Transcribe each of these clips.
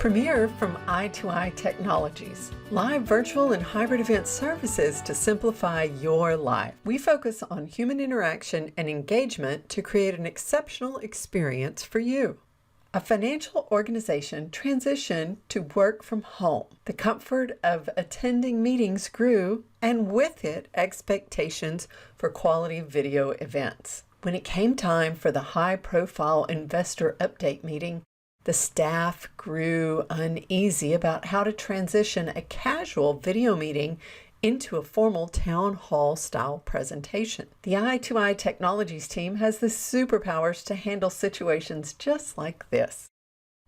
Premier from i2i Technologies. Live virtual and hybrid event services to simplify your life. We focus on human interaction and engagement to create an exceptional experience for you. A financial organization transitioned to work from home. The comfort of attending meetings grew, and with it, expectations for quality video events. When it came time for the high-profile investor update meeting, the staff grew uneasy about how to transition a casual video meeting into a formal town hall style presentation. The i2i Technologies team has the superpowers to handle situations just like this.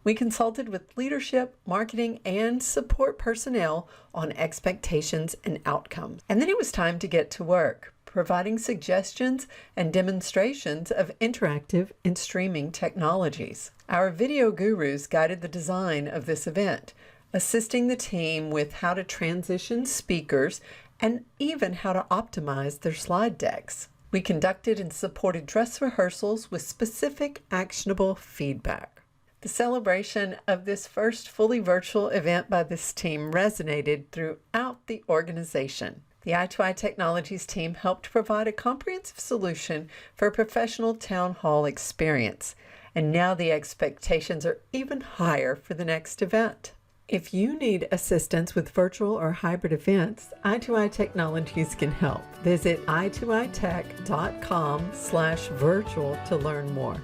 We consulted with leadership, marketing, and support personnel on expectations and outcomes. And then it was time to get to work, providing suggestions and demonstrations of interactive and streaming technologies. Our video gurus guided the design of this event, assisting the team with how to transition speakers and even how to optimize their slide decks. We conducted and supported dress rehearsals with specific actionable feedback. The celebration of this first fully virtual event by this team resonated throughout the organization. The i2i Technologies team helped provide a comprehensive solution for a professional town hall experience, and now the expectations are even higher for the next event. If you need assistance with virtual or hybrid events, i2i Technologies can help. Visit i2itech.com/virtual to learn more.